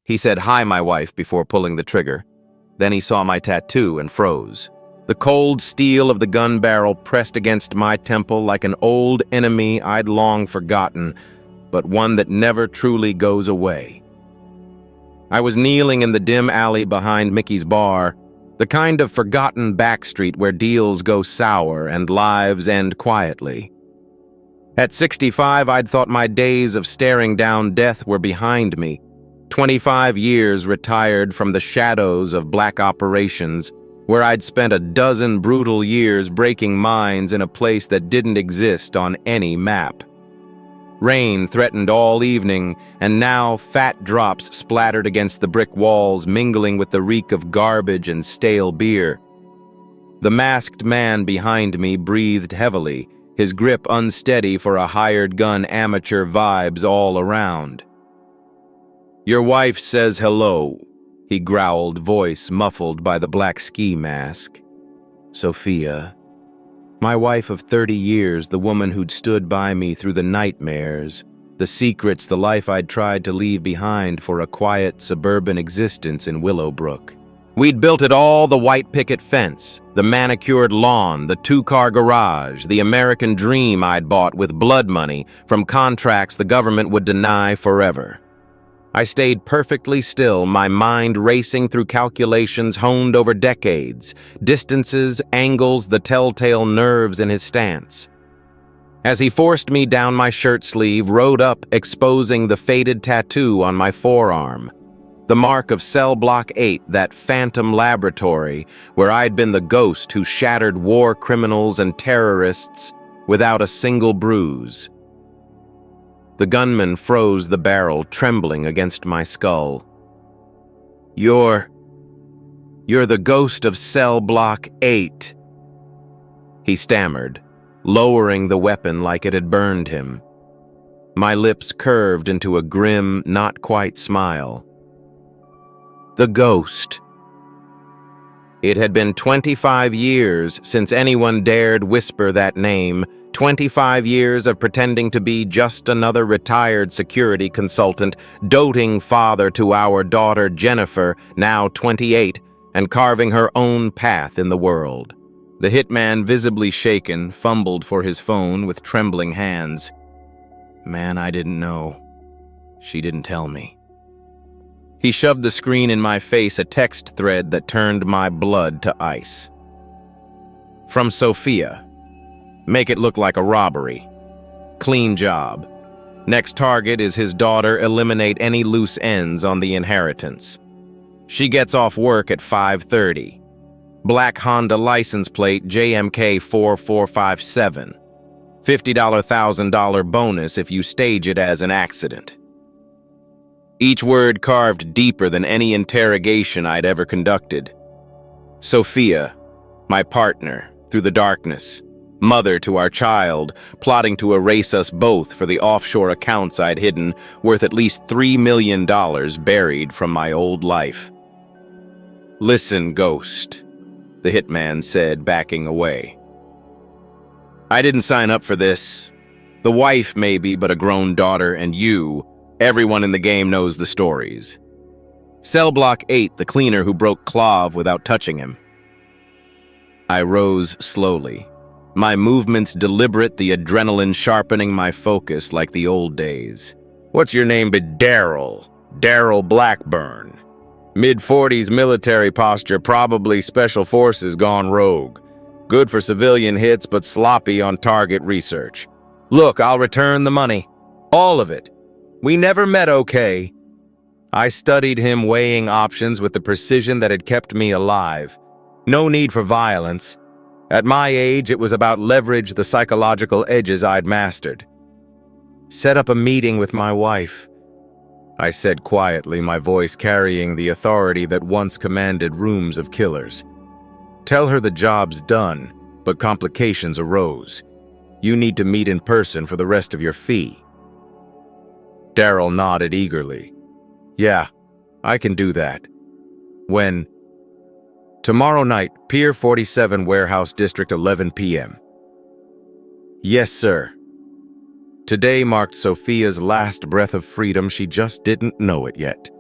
He said, "Hi, my wife," before pulling the trigger. Then he saw my tattoo and froze. The cold steel of the gun barrel pressed against my temple like an old enemy I'd long forgotten, but one that never truly goes away. I was kneeling in the dim alley behind Mickey's bar, the kind of forgotten backstreet where deals go sour and lives end quietly. At 65, I'd thought my days of staring down death were behind me. 25 years retired from the shadows of black operations, where I'd spent a dozen brutal years breaking minds in a place that didn't exist on any map. Rain threatened all evening, and now fat drops splattered against the brick walls, mingling with the reek of garbage and stale beer. The masked man behind me breathed heavily, his grip unsteady for a hired gun amateur vibes all around. "Your wife says hello," he growled, voice muffled by the black ski mask. "Sophia. My wife of 30 years, the woman who'd stood by me through the nightmares, the secrets, the life I'd tried to leave behind for a quiet suburban existence in Willowbrook. We'd built it all: the white picket fence, the manicured lawn, the two-car garage, the American dream I'd bought with blood money from contracts the government would deny forever. I stayed perfectly still, my mind racing through calculations honed over decades, distances, angles, the telltale nerves in his stance. As he forced me down my shirt sleeve, rode up, exposing the faded tattoo on my forearm. The mark of Cell Block 8, that phantom laboratory where I'd been the ghost who shattered war criminals and terrorists without a single bruise. The gunman froze the barrel, trembling against my skull. You're the ghost of Cell Block 8, he stammered, lowering the weapon like it had burned him. My lips curved into a grim, not-quite smile. The ghost. It had been 25 years since anyone dared whisper that name, 25 years of pretending to be just another retired security consultant, doting father to our daughter Jennifer, now 28, and carving her own path in the world. The hitman, visibly shaken, fumbled for his phone with trembling hands. "Man, I didn't know. She didn't tell me." He shoved the screen in my face, a text thread that turned my blood to ice. "From Sophia. Make it look like a robbery. Clean job. Next target is his daughter. Eliminate any loose ends on the inheritance. She gets off work at 5:30. Black Honda license plate JMK 4457. $50 $1,000 bonus if you stage it as an accident." Each word carved deeper than any interrogation I'd ever conducted. Sophia, my partner, through the darkness. Mother to our child, plotting to erase us both for the offshore accounts I'd hidden, worth at least $3 million buried from my old life. "Listen, Ghost," the hitman said, backing away. "I didn't sign up for this. The wife maybe, but a grown daughter, and you, everyone in the game knows the stories. Cell Block 8, the cleaner who broke Clav without touching him." I rose slowly, my movements deliberate, the adrenaline sharpening my focus like the old days. "What's your name? Daryl. Daryl Blackburn. Mid-40s military posture, probably special forces gone rogue. Good for civilian hits, but sloppy on target research. Look, I'll return the money. All of it. We never met, okay?" I studied him, weighing options with the precision that had kept me alive. No need for violence. At my age, it was about leverage the psychological edges I'd mastered. "Set up a meeting with my wife," I said quietly, my voice carrying the authority that once commanded rooms of killers. "Tell her the job's done, but complications arose. You need to meet in person for the rest of your fee." Daryl nodded eagerly. "Yeah, I can do that." "When?" "Tomorrow night, Pier 47 Warehouse District, 11 p.m. "Yes, sir." Today marked Sophia's last breath of freedom. She just didn't know it yet.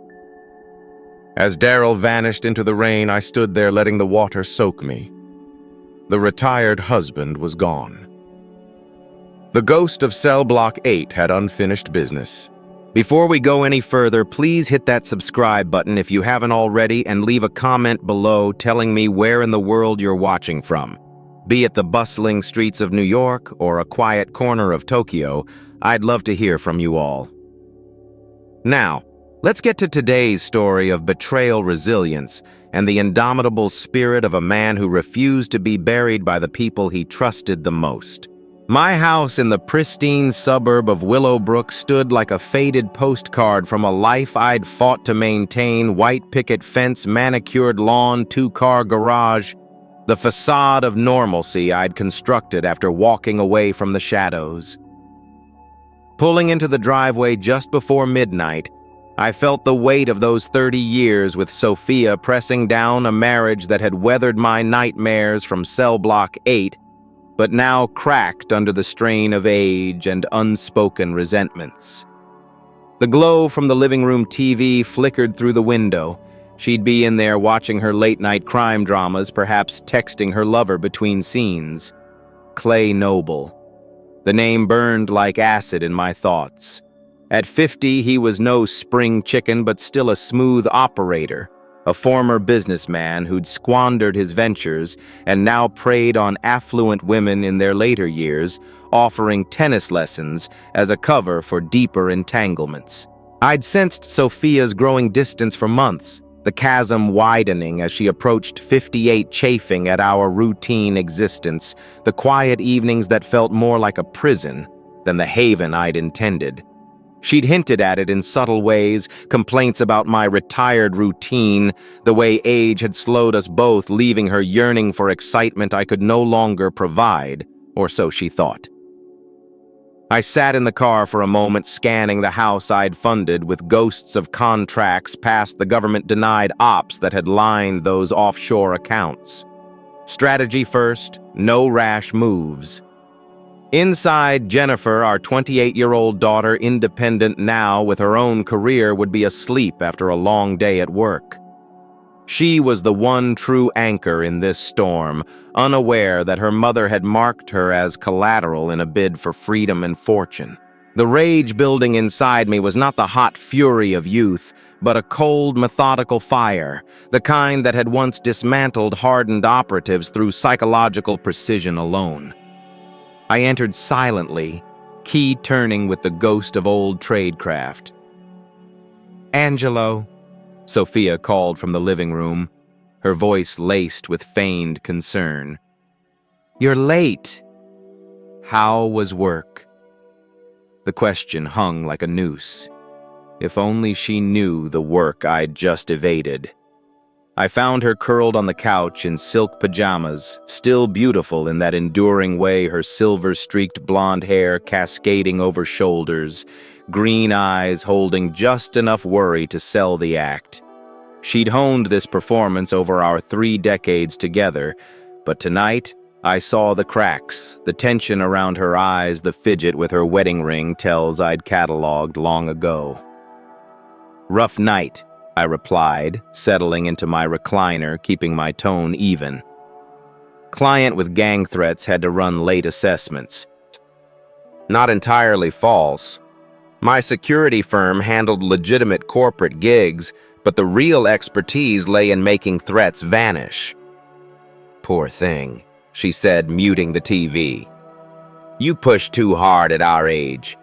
As Daryl vanished into the rain, I stood there letting the water soak me. The retired husband was gone. The ghost of Cell Block 8 had unfinished business. Before we go any further, please hit that subscribe button if you haven't already and leave a comment below telling me where in the world you're watching from. Be it the bustling streets of New York or a quiet corner of Tokyo, I'd love to hear from you all. Now, let's get to today's story of betrayal, resilience, and the indomitable spirit of a man who refused to be buried by the people he trusted the most. My house in the pristine suburb of Willowbrook stood like a faded postcard from a life I'd fought to maintain: white picket fence, manicured lawn, two-car garage, the facade of normalcy I'd constructed after walking away from the shadows. Pulling into the driveway just before midnight, I felt the weight of those 30 years with Sophia pressing down a marriage that had weathered my nightmares from Cell Block 8, but now cracked under the strain of age and unspoken resentments. The glow from the living room TV flickered through the window. She'd be in there watching her late-night crime dramas, perhaps texting her lover between scenes. Clay Noble. The name burned like acid in my thoughts. At 50, he was no spring chicken, but still a smooth operator, a former businessman who'd squandered his ventures and now preyed on affluent women in their later years, offering tennis lessons as a cover for deeper entanglements. I'd sensed Sophia's growing distance for months, the chasm widening as she approached 58, chafing at our routine existence, the quiet evenings that felt more like a prison than the haven I'd intended. She'd hinted at it in subtle ways, complaints about my retired routine, the way age had slowed us both, leaving her yearning for excitement I could no longer provide, or so she thought. I sat in the car for a moment, scanning the house I'd funded with ghosts of contracts past the government-denied ops that had lined those offshore accounts. Strategy first, no rash moves. Inside, Jennifer, our 28-year-old daughter, independent now with her own career, would be asleep after a long day at work. She was the one true anchor in this storm, unaware that her mother had marked her as collateral in a bid for freedom and fortune. The rage building inside me was not the hot fury of youth, but a cold, methodical fire, the kind that had once dismantled hardened operatives through psychological precision alone. I entered silently, key turning with the ghost of old tradecraft. "Angelo," Sophia called from the living room, her voice laced with feigned concern. "You're late." How was work? The question hung like a noose. If only she knew the work I'd just evaded. I found her curled on the couch in silk pajamas, still beautiful in that enduring way, her silver-streaked blonde hair cascading over shoulders, green eyes holding just enough worry to sell the act. She'd honed this performance over our 3 decades together, but tonight I saw the cracks, the tension around her eyes, the fidget with her wedding ring tells I'd cataloged long ago. "Rough night," I replied, settling into my recliner, keeping my tone even. Client with gang threats had to run late assessments. Not entirely false. My security firm handled legitimate corporate gigs, but the real expertise lay in making threats vanish. "Poor thing," she said, muting the TV. "You push too hard at our age.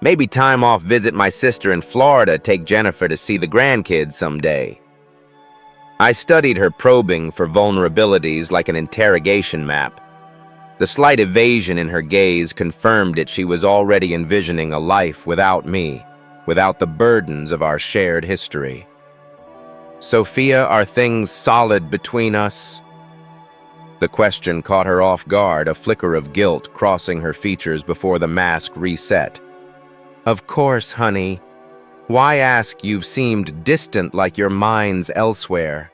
Maybe time off visit my sister in Florida, take Jennifer to see the grandkids someday." I studied her probing for vulnerabilities like an interrogation map. The slight evasion in her gaze confirmed it. She was already envisioning a life without me, without the burdens of our shared history. "Sophia, are things solid between us?" The question caught her off guard, a flicker of guilt crossing her features before the mask reset. "Of course, honey. Why ask? You've seemed distant, like your mind's elsewhere."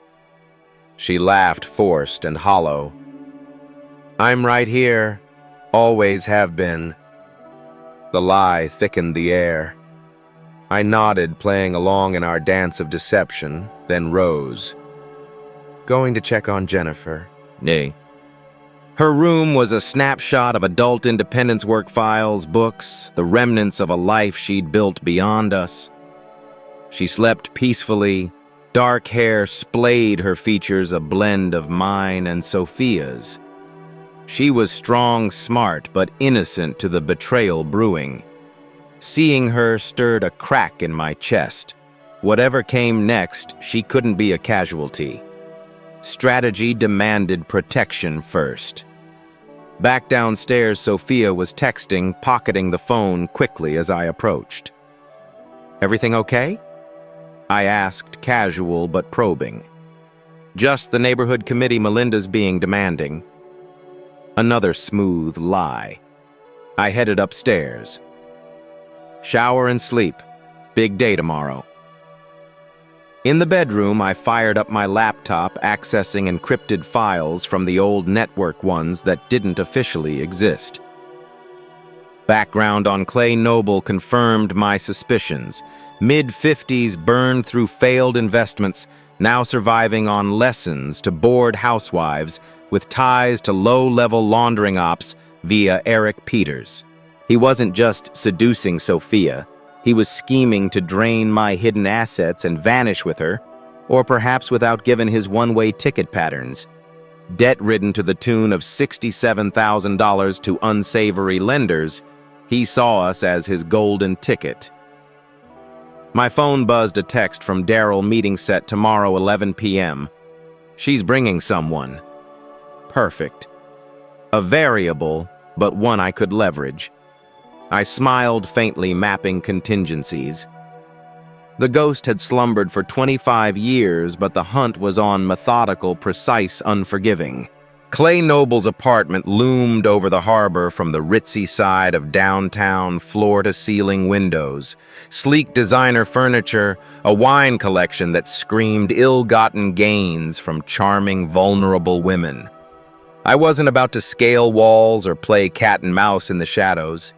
She laughed, forced and hollow. "I'm right here. Always have been." The lie thickened the air. I nodded, playing along in our dance of deception, then rose. Going to check on Jennifer. Nay. Her room was a snapshot of adult independence work files, books, the remnants of a life she'd built beyond us. She slept peacefully. Dark hair splayed her features, a blend of mine and Sophia's. She was strong, smart, but innocent to the betrayal brewing. Seeing her stirred a crack in my chest. Whatever came next, she couldn't be a casualty. Strategy demanded protection first. Back downstairs, Sophia was texting, pocketing the phone quickly as I approached. "Everything okay?" I asked, casual but probing. "Just the neighborhood committee Melinda's being demanding." Another smooth lie. I headed upstairs. Shower and sleep. Big day tomorrow. In the bedroom, I fired up my laptop, accessing encrypted files from the old network ones that didn't officially exist. Background on Clay Noble confirmed my suspicions. Mid-50s burned through failed investments, now surviving on lessons to bored housewives with ties to low-level laundering ops via Eric Peters. He wasn't just seducing Sophia. He was scheming to drain my hidden assets and vanish with her, or perhaps without giving his one-way ticket patterns. Debt-ridden to the tune of $67,000 to unsavory lenders, he saw us as his golden ticket. My phone buzzed a text from Daryl, meeting set tomorrow 11 p.m. She's bringing someone. Perfect. A variable, but one I could leverage. I smiled faintly, mapping contingencies. The ghost had slumbered for 25 years, but the hunt was on methodical, precise, unforgiving. Clay Noble's apartment loomed over the harbor from the ritzy side of downtown, floor-to-ceiling windows, sleek designer furniture, a wine collection that screamed ill-gotten gains from charming, vulnerable women. I wasn't about to scale walls or play cat and mouse in the shadows.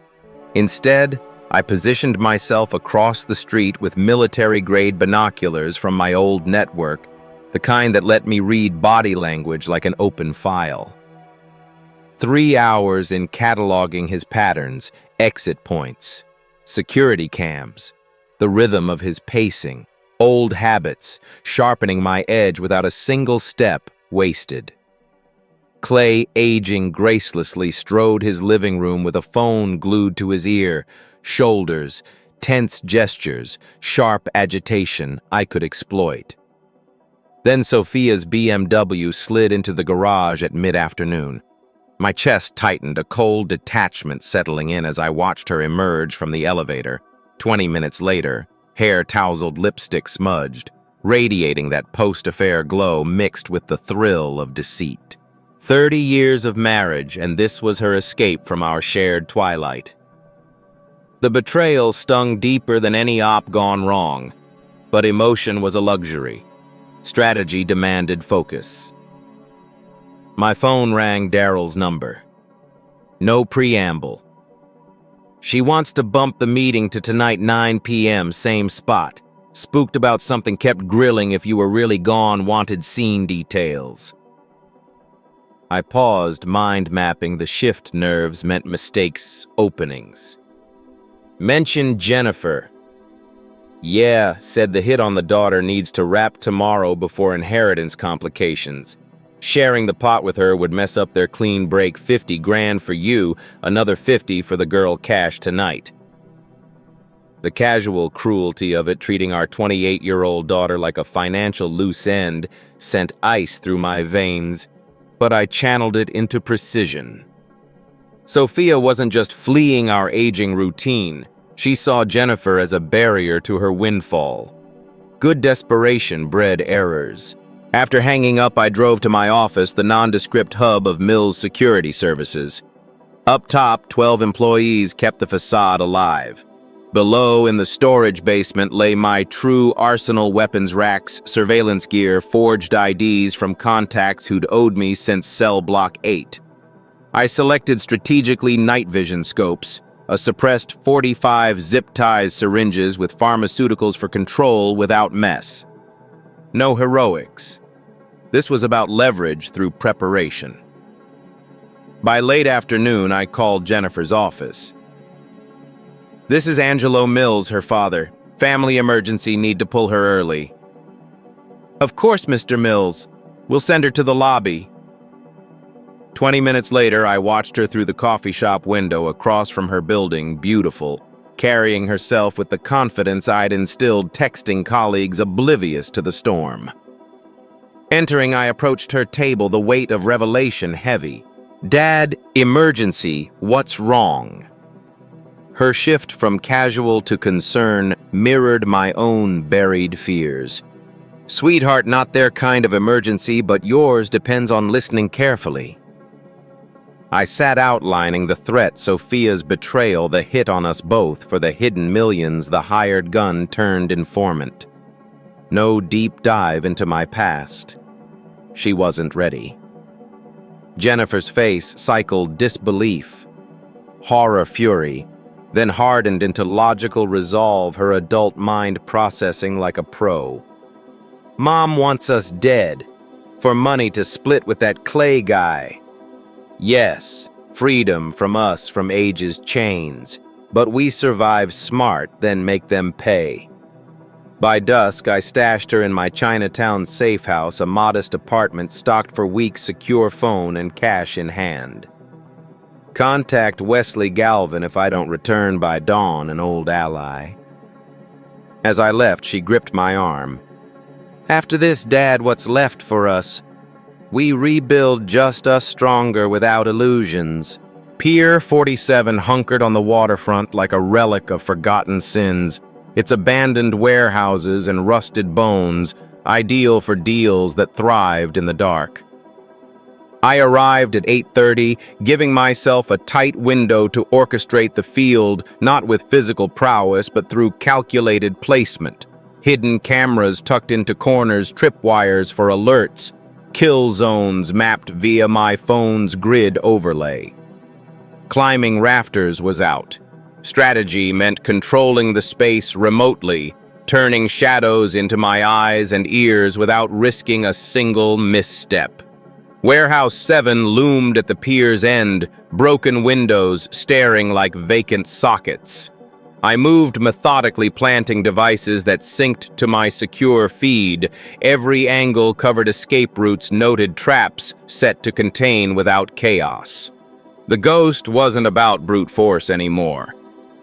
Instead, I positioned myself across the street with military-grade binoculars from my old network, the kind that let me read body language like an open file. 3 hours in cataloging his patterns, exit points, security cams, the rhythm of his pacing, old habits, sharpening my edge without a single step wasted. Clay, aging gracelessly, strode his living room with a phone glued to his ear, shoulders, tense gestures, sharp agitation I could exploit. Then Sophia's BMW slid into the garage at mid-afternoon. My chest tightened, a cold detachment settling in as I watched her emerge from the elevator. 20 minutes later, hair tousled, lipstick smudged, radiating that post-affair glow mixed with the thrill of deceit. 30 years of marriage, and this was her escape from our shared twilight. The betrayal stung deeper than any op gone wrong, but emotion was a luxury. Strategy demanded focus. My phone rang Daryl's number. No preamble. "She wants to bump the meeting to tonight 9 p.m., same spot. Spooked about something, kept grilling if you were really gone, wanted scene details." I paused, mind-mapping the shift nerves meant mistakes, openings. "Mention Jennifer." "Yeah," said the hit on the daughter needs to wrap tomorrow before inheritance complications. Sharing the pot with her would mess up their clean break. 50 grand for you, another 50 for the girl cash tonight. The casual cruelty of it, treating our 28-year-old daughter like a financial loose end, sent ice through my veins, but I channeled it into precision. Sophia wasn't just fleeing our aging routine. She saw Jennifer as a barrier to her windfall. Good desperation bred errors. After hanging up, I drove to my office, the nondescript hub of Mills Security Services. Up top, 12 employees kept the facade alive. Below, in the storage basement, lay my true arsenal weapons racks, surveillance gear, forged IDs from contacts who'd owed me since cell block 8. I selected strategically night vision scopes, A suppressed 45 zip-ties syringes with pharmaceuticals for control without mess. No heroics. This was about leverage through preparation. By late afternoon, I called Jennifer's office. "This is Angelo Mills, her father. Family emergency, need to pull her early." "Of course, Mr. Mills. We'll send her to the lobby." 20 minutes later, I watched her through the coffee shop window across from her building, beautiful, carrying herself with the confidence I'd instilled, texting colleagues oblivious to the storm. Entering, I approached her table, the weight of revelation heavy. "Dad, emergency, what's wrong?" Her shift from casual to concern mirrored my own buried fears. "Sweetheart, not their kind of emergency, but yours depends on listening carefully." I sat outlining the threat, Sophia's betrayal, the hit on us both for the hidden millions, the hired gun turned informant. No deep dive into my past. She wasn't ready. Jennifer's face cycled disbelief, horror, fury, then hardened into logical resolve, her adult mind processing like a pro. "Mom wants us dead, for money to split with that Clay guy. Yes, freedom from us from age's chains, but we survive smart, then make them pay." By dusk, I stashed her in my Chinatown safe house, a modest apartment stocked for weeks, secure phone and cash in hand. "Contact Wesley Galvin if I don't return by dawn, an old ally." As I left, she gripped my arm. "After this, Dad, what's left for us? We rebuild just us stronger without illusions." Pier 47 hunkered on the waterfront like a relic of forgotten sins, its abandoned warehouses and rusted bones, ideal for deals that thrived in the dark. I arrived at 8:30, giving myself a tight window to orchestrate the field, not with physical prowess, but through calculated placement. Hidden cameras tucked into corners, tripwires for alerts, kill zones mapped via my phone's grid overlay. Climbing rafters was out. Strategy meant controlling the space remotely, turning shadows into my eyes and ears without risking a single misstep. Warehouse 7 loomed at the pier's end, broken windows staring like vacant sockets. I moved methodically, planting devices that synced to my secure feed. Every angle covered escape routes, noted traps set to contain without chaos. The Ghost wasn't about brute force anymore.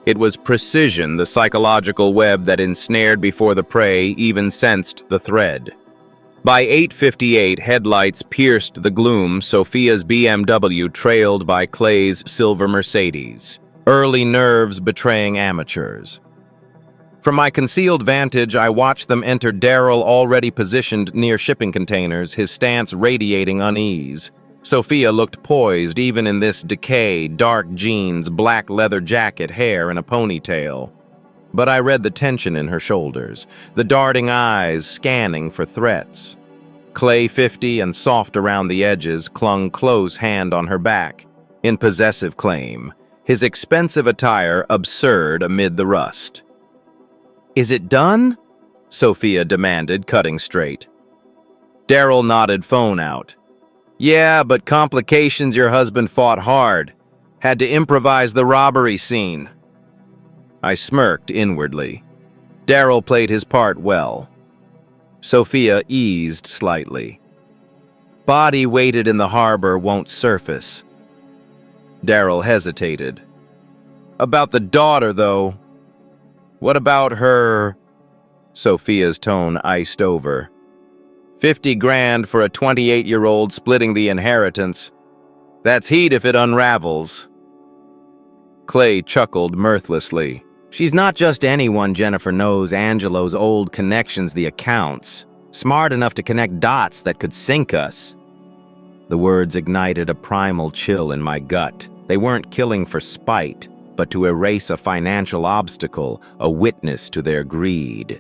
It was precision, the psychological web that ensnared before the prey even sensed the thread. By 8:58, headlights pierced the gloom, Sophia's BMW trailed by Clay's silver Mercedes. Early nerves betraying amateurs. From my concealed vantage, I watched them enter Daryl, already positioned near shipping containers, his stance radiating unease. Sophia looked poised, even in this decay, dark jeans, black leather jacket, hair in a ponytail. But I read the tension in her shoulders, the darting eyes scanning for threats. Clay 50 and soft around the edges clung close, hand on her back, in possessive claim, his expensive attire absurd amid the rust. "Is it done?" Sophia demanded, cutting straight. Daryl nodded, phone out. "Yeah, but complications, your husband fought hard. Had to improvise the robbery scene." I smirked inwardly. Daryl played his part well. Sophia eased slightly. "Body waited in the harbor, won't surface." Daryl hesitated. "About the daughter, though. What about her?" Sophia's tone iced over. 50 grand for a 28-year-old splitting the inheritance. That's heat if it unravels." Clay chuckled mirthlessly. "She's not just anyone Jennifer knows, Angelo's old connections, the accounts. Smart enough to connect dots that could sink us." The words ignited a primal chill in my gut. They weren't killing for spite, but to erase a financial obstacle, a witness to their greed.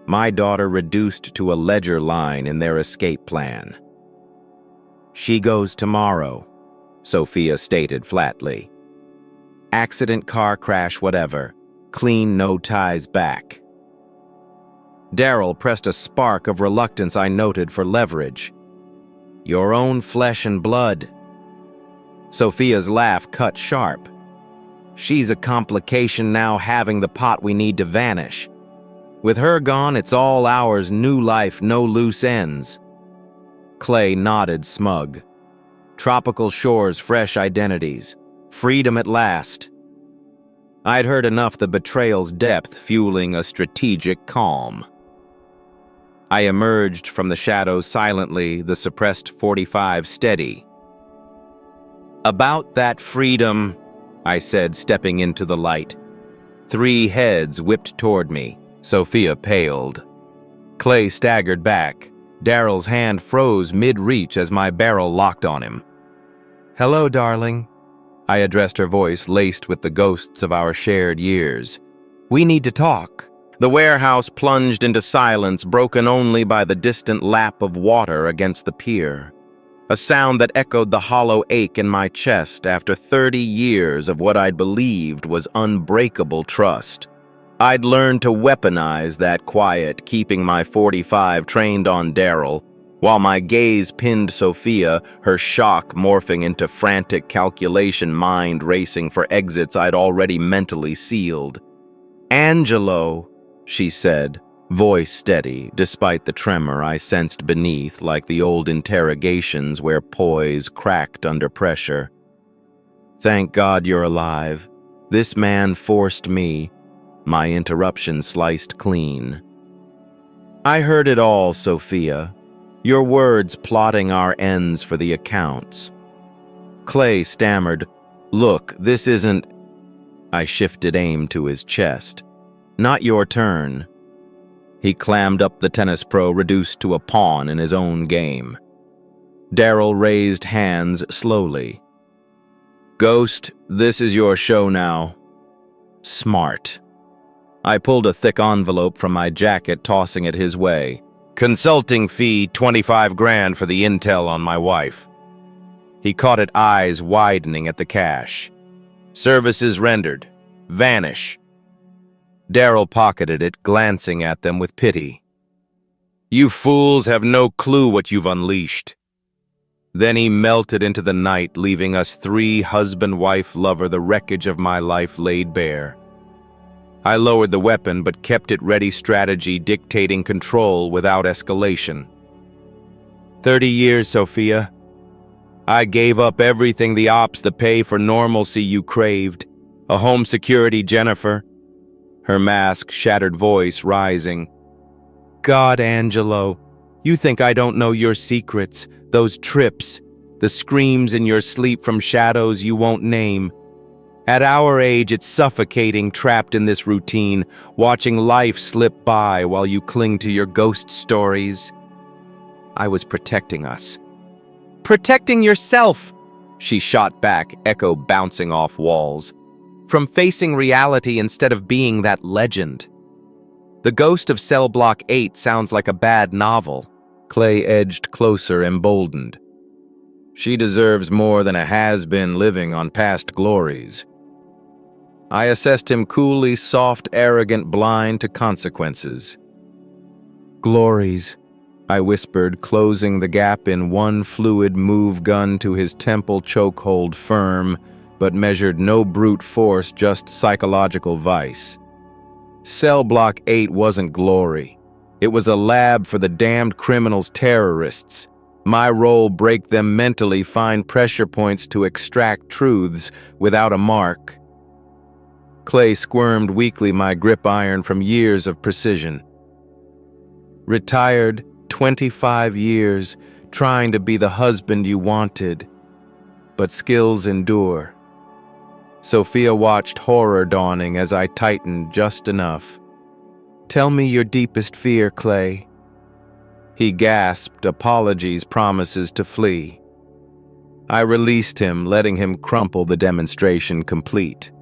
My daughter reduced to a ledger line in their escape plan. "She goes tomorrow," Sophia stated flatly. Accident, car crash, whatever. Clean, no ties back. Daryl pressed a spark of reluctance I noted for leverage. Your own flesh and blood. Sophia's laugh cut sharp. She's a complication now, having the pot we need to vanish. With her gone, it's all ours, new life, no loose ends. Clay nodded smug. Tropical shores, fresh identities. Freedom at last. I'd heard enough the betrayal's depth fueling a strategic calm. I emerged from the shadows silently, the suppressed 45 steady. About that freedom, I said, stepping into the light. 3 heads whipped toward me. Sophia paled. Clay staggered back. Daryl's hand froze mid-reach as my barrel locked on him. Hello, darling. I addressed her voice laced with the ghosts of our shared years. We need to talk. The warehouse plunged into silence, broken only by the distant lap of water against the pier. A sound that echoed the hollow ache in my chest after 30 years of what I'd believed was unbreakable trust. I'd learned to weaponize that quiet, keeping my 45 trained on Daryl, while my gaze pinned Sophia, her shock morphing into frantic calculation, mind racing for exits I'd already mentally sealed. Angelo, she said, voice steady, despite the tremor I sensed beneath, like the old interrogations where poise cracked under pressure. Thank God you're alive. This man forced me. My interruption sliced clean. I heard it all, Sophia. Your words plotting our ends for the accounts. Clay stammered, Look, this isn't... I shifted aim to his chest. Not your turn. He clammed up the tennis pro, reduced to a pawn in his own game. Daryl raised hands slowly. Ghost, this is your show now. Smart. I pulled a thick envelope from my jacket, tossing it his way. Consulting fee, 25 grand for the intel on my wife. He caught it, eyes widening at the cash. Services rendered. Vanish. Daryl pocketed it, glancing at them with pity. You fools have no clue what you've unleashed. Then he melted into the night, leaving us 3 husband-wife-lover, the wreckage of my life laid bare. I lowered the weapon, but kept it ready, strategy dictating control without escalation. 30 years, Sophia. I gave up everything, the ops, the pay for normalcy you craved. A home security, Jennifer. Her mask, shattered voice rising. God, Angelo, you think I don't know your secrets, those trips, the screams in your sleep from shadows you won't name. At our age, it's suffocating, trapped in this routine, watching life slip by while you cling to your ghost stories. I was protecting us. Protecting yourself, she shot back, echo bouncing off walls. From facing reality instead of being that legend. The ghost of Cell Block 8 sounds like a bad novel. Clay edged closer, emboldened. She deserves more than a has-been living on past glories. I assessed him coolly, soft, arrogant, blind to consequences. Glories, I whispered, closing the gap in one fluid move, gun to his temple, chokehold firm, but measured no brute force, just psychological vice. Cell Block 8 wasn't glory. It was a lab for the damned criminals, terrorists. My role, break them mentally, find pressure points to extract truths without a mark. Clay squirmed weakly, my grip iron from years of precision. Retired, 25 years, trying to be the husband you wanted. But skills endure. Sophia watched, horror dawning as I tightened just enough. Tell me your deepest fear, Clay. He gasped, apologies, promises to flee. I released him, letting him crumple the demonstration complete.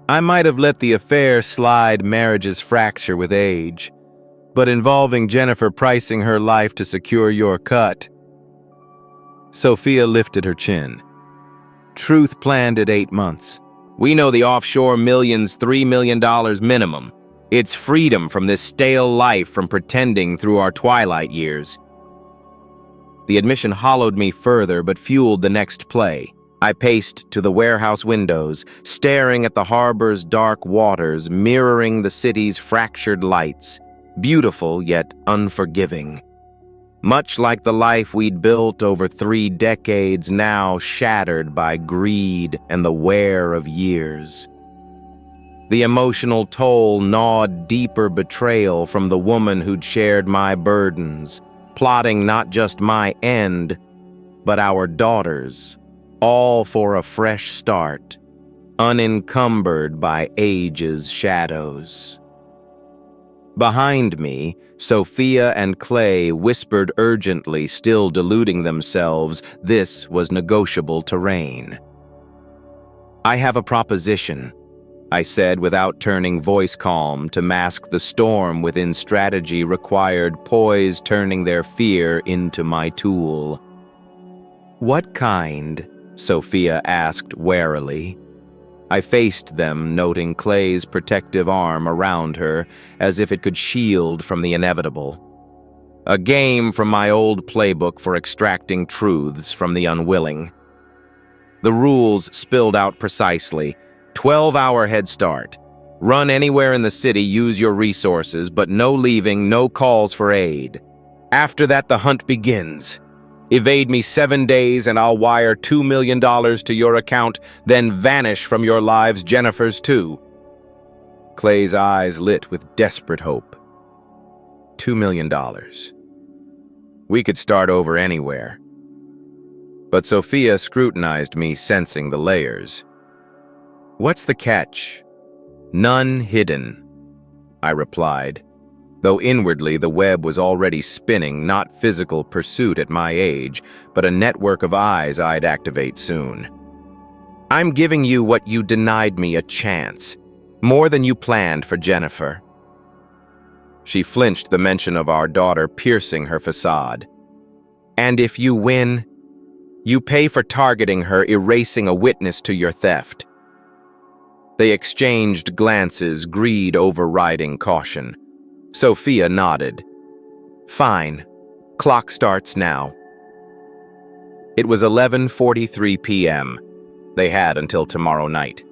I might have let the affair slide, marriages fracture with age, but involving Jennifer, pricing her life to secure your cut. Sophia lifted her chin. Truth planned at 8 months. We know the offshore millions, $3 million minimum. It's freedom from this stale life from pretending through our twilight years. The admission hollowed me further but fueled the next play. I paced to the warehouse windows, staring at the harbor's dark waters, mirroring the city's fractured lights, beautiful yet unforgiving. Much like the life we'd built over 3 decades, now shattered by greed and the wear of years. The emotional toll gnawed deeper betrayal from the woman who'd shared my burdens, plotting not just my end, but our daughters, all for a fresh start, unencumbered by age's shadows. Behind me, Sophia and Clay whispered urgently, still deluding themselves this was negotiable terrain. "I have a proposition," I said without turning voice calm to mask the storm within strategy required poise, turning their fear into my tool. "What kind?" Sophia asked warily. I faced them, noting Clay's protective arm around her, as if it could shield from the inevitable. A game from my old playbook for extracting truths from the unwilling. The rules spilled out precisely. 12-hour head start. Run anywhere in the city, use your resources, but no leaving, no calls for aid. After that, the hunt begins. Evade me 7 days and I'll wire $2 million to your account, then vanish from your lives, Jennifer's too. Clay's eyes lit with desperate hope. $2 million. We could start over anywhere. But Sophia scrutinized me, sensing the layers. "What's the catch?" "None hidden," I replied, though inwardly the web was already spinning, not physical pursuit at my age, but a network of eyes I'd activate soon. "I'm giving you what you denied me, a chance. More than you planned for Jennifer." She flinched, the mention of our daughter piercing her facade. "And if you win, you pay for targeting her, erasing a witness to your theft." They exchanged glances, greed overriding caution. Sophia nodded. "Fine. Clock starts now." It was 11:43 p.m. They had until tomorrow night.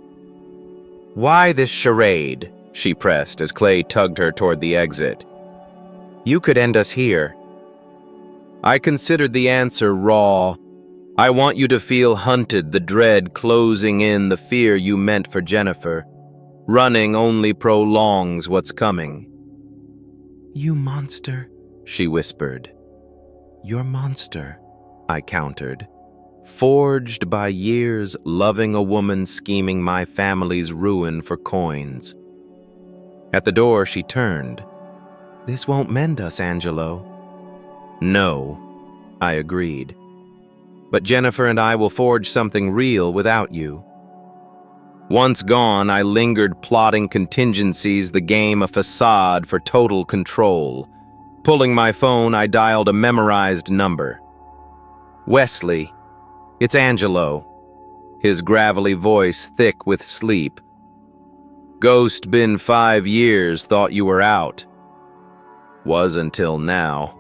"Why this charade?" she pressed as Clay tugged her toward the exit. "You could end us here." I considered the answer raw. "I want you to feel hunted, the dread closing in, the fear you meant for Jennifer. Running only prolongs what's coming." "You monster," she whispered. "Your monster," I countered. Forged by years, loving a woman, scheming my family's ruin for coins. At the door, she turned. "This won't mend us, Angelo." "No," I agreed. "But Jennifer and I will forge something real without you." Once gone, I lingered plotting contingencies, the game a facade for total control. Pulling my phone, I dialed a memorized number. "Wesley, it's Angelo," his gravelly voice thick with sleep. "Ghost been 5 years, thought you were out." Was until now.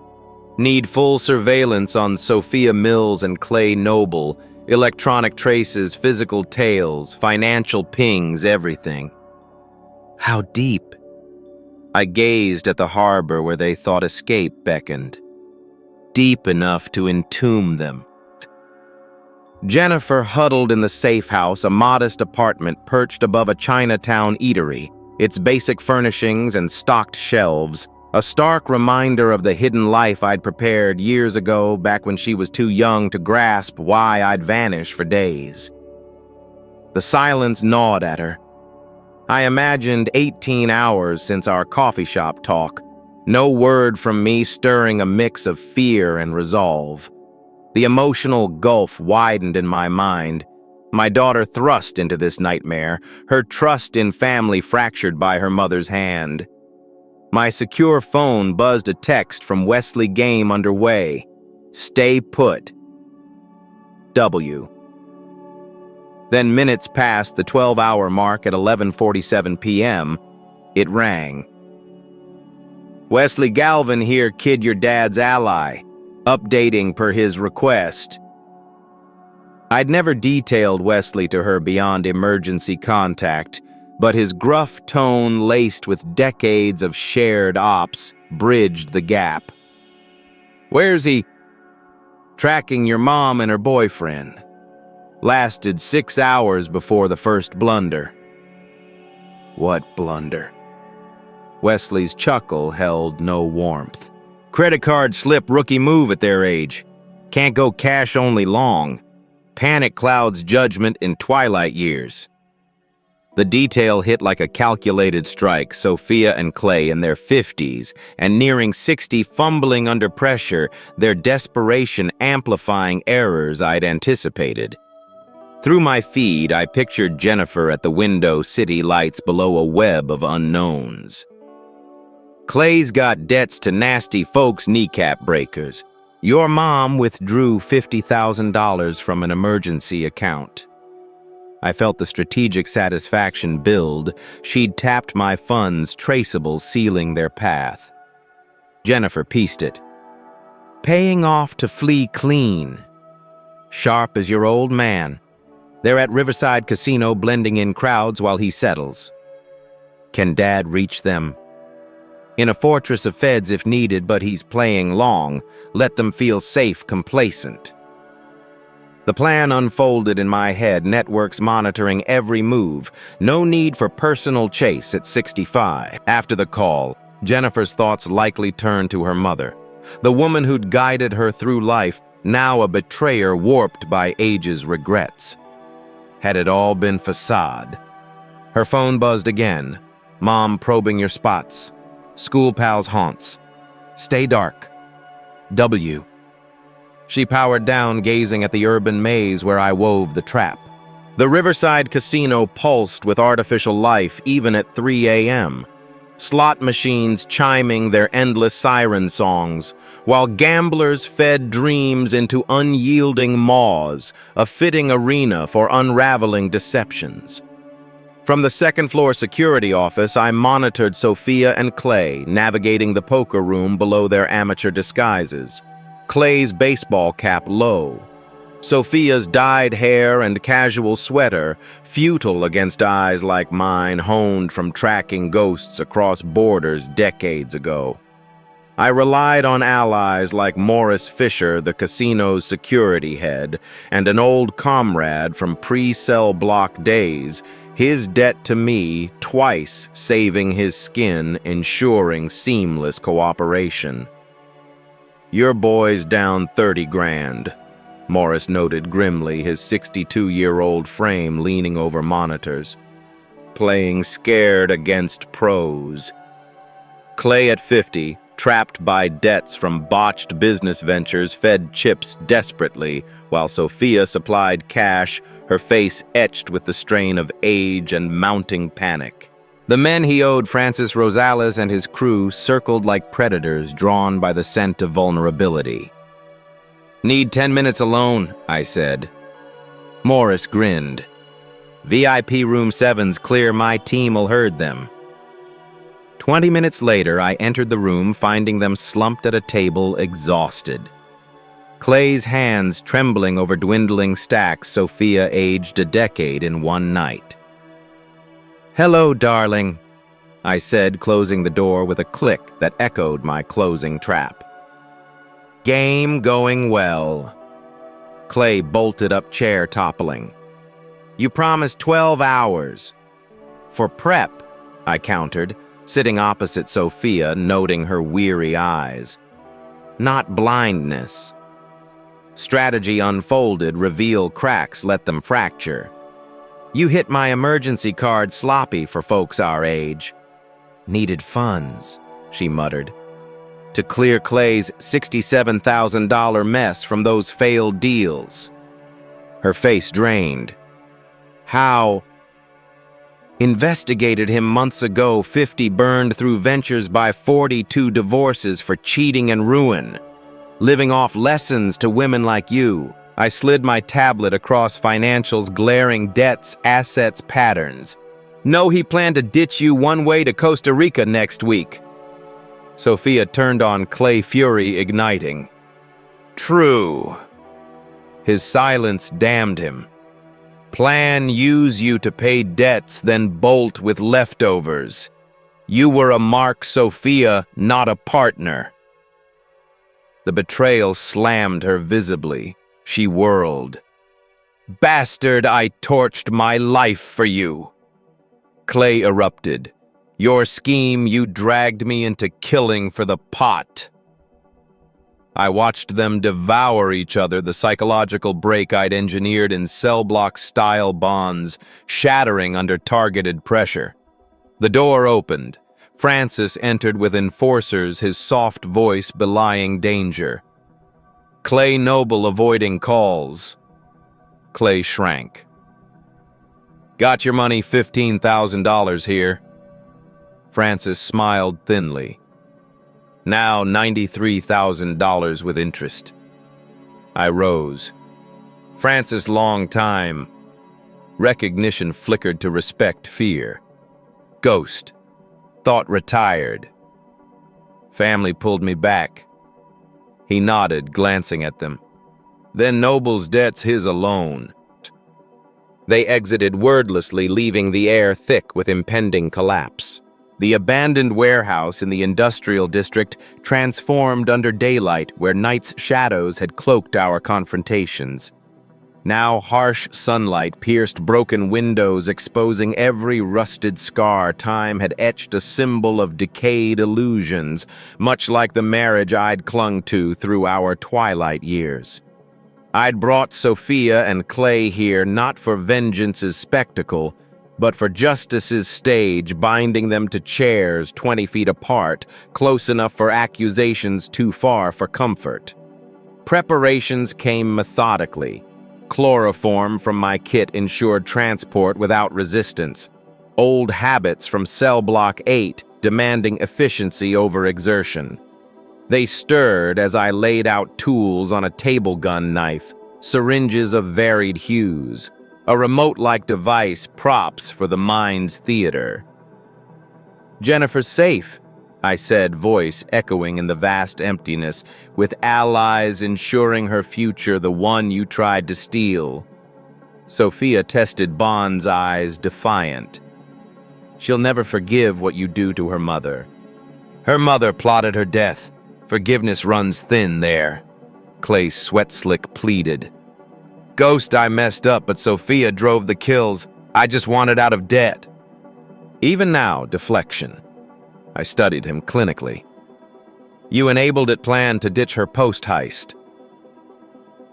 Need full surveillance on Sophia Mills and Clay Noble, electronic traces, physical tails, financial pings, everything. How deep? I gazed at the harbor where they thought escape beckoned. Deep enough to entomb them. Jennifer huddled in the safe house, a modest apartment perched above a Chinatown eatery, its basic furnishings and stocked shelves, a stark reminder of the hidden life I'd prepared years ago, back when she was too young to grasp why I'd vanish for days. The silence gnawed at her. I imagined 18 hours since our coffee shop talk, no word from me, stirring a mix of fear and resolve. The emotional gulf widened in my mind. My daughter thrust into this nightmare, her trust in family fractured by her mother's hand. My secure phone buzzed a text from Wesley Game underway. "Stay put. W." Then minutes past the 12-hour mark at 11:47 p.m., it rang. "Wesley Galvin here, kid your dad's ally. Updating per his request." I'd never detailed Wesley to her beyond emergency contact, but his gruff tone laced with decades of shared ops bridged the gap. "Where's he?" "Tracking your mom and her boyfriend. Lasted 6 hours before the first blunder." "What blunder?" Wesley's chuckle held no warmth. "Credit card slip rookie move at their age. Can't go cash only long. Panic clouds judgment in twilight years." The detail hit like a calculated strike. Sophia and Clay in their 50s and nearing 60 fumbling under pressure, their desperation amplifying errors I'd anticipated. Through my feed, I pictured Jennifer at the window, city lights below a web of unknowns. "Clay's got debts to nasty folks, kneecap breakers. Your mom withdrew $50,000 from an emergency account." I felt the strategic satisfaction build. She'd tapped my funds, traceable, sealing their path. Jennifer pieced it. "Paying off to flee clean. Sharp as your old man. They're at Riverside Casino blending in crowds while he settles. Can Dad reach them? In a fortress of feds if needed, but he's playing long. Let them feel safe, complacent." The plan unfolded in my head, networks monitoring every move. No need for personal chase at 65. After the call, Jennifer's thoughts likely turned to her mother, the woman who'd guided her through life, now a betrayer warped by age's regrets. Had it all been facade? Her phone buzzed again. "Mom probing your spots. School pals' haunts. Stay dark. W." She powered down, gazing at the urban maze where I wove the trap. The Riverside Casino pulsed with artificial life even at 3 a.m. Slot machines chiming their endless siren songs, while gamblers fed dreams into unyielding maws, a fitting arena for unraveling deceptions. From the second-floor security office, I monitored Sophia and Clay, navigating the poker room below their amateur disguises. Clay's baseball cap low. Sophia's dyed hair and casual sweater, futile against eyes like mine honed from tracking ghosts across borders decades ago. I relied on allies like Morris Fisher, the casino's security head, and an old comrade from pre-cell block days, his debt to me twice saving his skin, ensuring seamless cooperation. "Your boy's down 30 grand, Morris noted grimly, his 62-year-old frame leaning over monitors. "Playing scared against pros." Clay at 50, trapped by debts from botched business ventures, fed chips desperately, while Sophia supplied cash, her face etched with the strain of age and mounting panic. The men he owed Francis Rosales and his crew circled like predators drawn by the scent of vulnerability. "Need 10 minutes alone," I said. Morris grinned. "VIP room 7's clear, my team'll herd them." 20 minutes later, I entered the room, finding them slumped at a table, exhausted. Clay's hands trembling over dwindling stacks. Sophia aged a decade in one night. "Hello, darling," I said, closing the door with a click that echoed my closing trap. "Game going well." Clay bolted up, chair toppling. "You promised 12 hours. "For prep," I countered, sitting opposite Sophia, noting her weary eyes. "Not blindness." Strategy unfolded, reveal cracks, let them fracture. "You hit my emergency card sloppy for folks our age." "Needed funds," she muttered, "to clear Clay's $67,000 mess from those failed deals." Her face drained. "How?" "Investigated him months ago, 50 burned through ventures by 42 divorces for cheating and ruin. Living off lessons to women like you. I slid my tablet across financials, glaring debts, assets, patterns. No, he planned to ditch you one way to Costa Rica next week. Sophia turned on Clay, fury igniting. True. His silence damned him. Plan use you to pay debts, then bolt with leftovers. You were a mark, Sophia, not a partner. The betrayal slammed her visibly. She whirled. Bastard, I torched my life for you. Clay erupted. Your scheme, you dragged me into killing for the pot. I watched them devour each other, the psychological break I'd engineered in cell block-style bonds, shattering under targeted pressure. The door opened. Francis entered with enforcers, his soft voice belying danger. Clay Noble avoiding calls. Clay shrank. Got your money, $15,000 here. Francis smiled thinly. Now $93,000 with interest. I rose. Francis, long time. Recognition flickered to respect, fear. Ghost. Thought retired. Family pulled me back. He nodded, glancing at them. Then Noble's debt's his alone. They exited wordlessly, leaving the air thick with impending collapse. The abandoned warehouse in the industrial district transformed under daylight where night's shadows had cloaked our confrontations. Now harsh sunlight pierced broken windows, exposing every rusted scar time had etched a symbol of decayed illusions, much like the marriage I'd clung to through our twilight years. I'd brought Sophia and Clay here not for vengeance's spectacle, but for justice's stage, binding them to chairs 20 feet apart, close enough for accusations, too far for comfort. Preparations came methodically. Chloroform from my kit ensured transport without resistance. Old habits from Cell Block 8 demanding efficiency over exertion. They stirred as I laid out tools on a table gun knife, syringes of varied hues, a remote-like device, props for the mind's theater. Jennifer's safe, I said, voice echoing in the vast emptiness, with allies ensuring her future, the one you tried to steal. Sophia tested Bond's eyes, defiant. She'll never forgive what you do to her mother. Her mother plotted her death. Forgiveness runs thin there. Clay's sweat slick pleaded. Ghost, I messed up, but Sophia drove the kills. I just wanted out of debt. Even now, deflection. I studied him clinically. You enabled it planned to ditch her post-heist.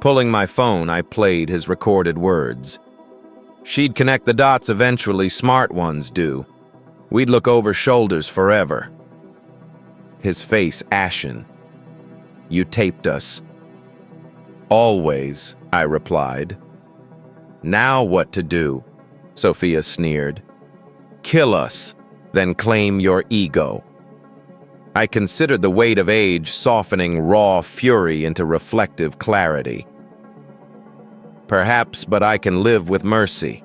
Pulling my phone, I played his recorded words. She'd connect the dots eventually, smart ones do. We'd look over shoulders forever. His face ashen. You taped us. Always, I replied. Now what to do? Sophia sneered. Kill us, then claim your ego. I considered the weight of age softening raw fury into reflective clarity. Perhaps, but I can live with mercy.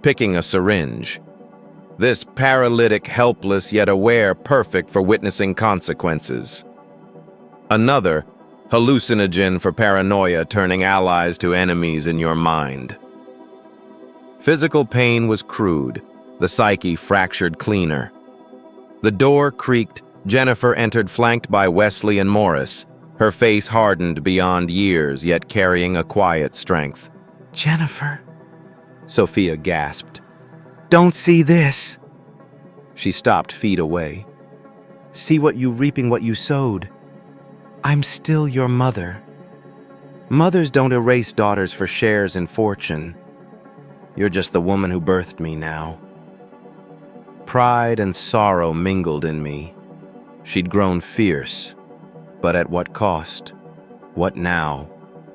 Picking a syringe. This paralytic, helpless, yet aware, perfect for witnessing consequences. Another, hallucinogen for paranoia, turning allies to enemies in your mind. Physical pain was crude, the psyche fractured cleaner. The door creaked. Jennifer entered, flanked by Wesley and Morris, her face hardened beyond years, yet carrying a quiet strength. Jennifer, Sophia gasped. Don't see this. She stopped feet away. See what you reaping what you sowed. I'm still your mother. Mothers don't erase daughters for shares in fortune. You're just the woman who birthed me now. Pride and sorrow mingled in me. She'd grown fierce, but at what cost? What now?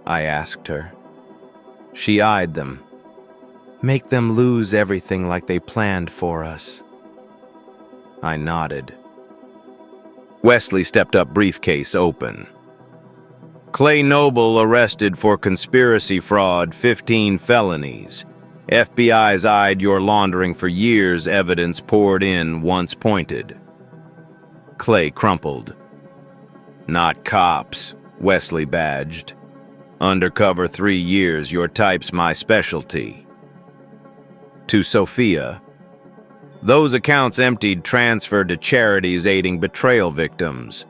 I asked her. She eyed them. Make them lose everything like they planned for us. I nodded. Wesley stepped up, briefcase open. Clay Noble arrested for conspiracy fraud, 15 felonies. FBI's eyed your laundering for years, evidence poured in once pointed. Clay crumpled. Not cops, Wesley badged. Undercover 3 years, your type's my specialty. To Sophia. Those accounts emptied transferred to charities aiding betrayal victims.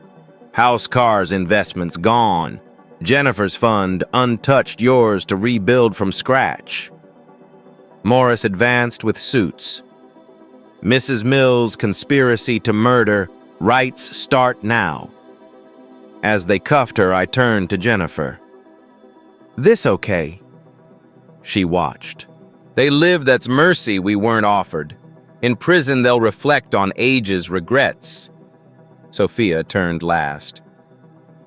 House, cars, investments gone. Jennifer's fund untouched, yours to rebuild from scratch. Morris advanced with suits. Mrs. Mills' conspiracy to murder, rights start now. As they cuffed her, I turned to Jennifer. This okay? She watched. They live, that's mercy we weren't offered. In prison, they'll reflect on age's regrets. Sophia turned last.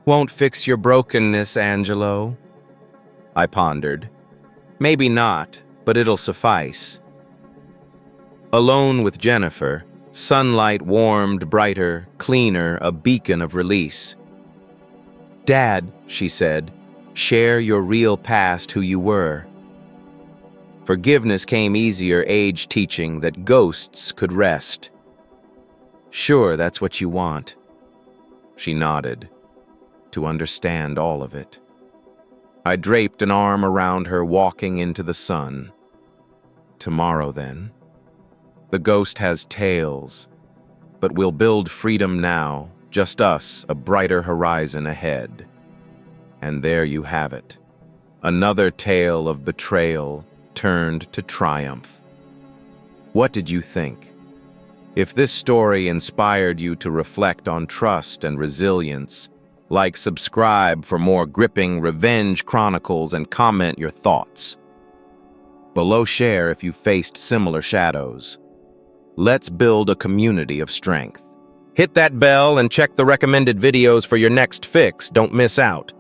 Won't fix your brokenness, Angelo. I pondered. Maybe not, but it'll suffice. Alone with Jennifer, sunlight warmed brighter, cleaner, a beacon of release. Dad, she said, share your real past, who you were. Forgiveness came easier, age teaching that ghosts could rest. Sure, that's what you want. She nodded, to understand all of it. I draped an arm around her, walking into the sun. Tomorrow, then. The ghost has tales, but we'll build freedom now, just us, a brighter horizon ahead. And there you have it. Another tale of betrayal turned to triumph. What did you think? If this story inspired you to reflect on trust and resilience, like, subscribe for more gripping revenge chronicles, and comment your thoughts. Below, share if you faced similar shadows. Let's build a community of strength. Hit that bell and check the recommended videos for your next fix. Don't miss out.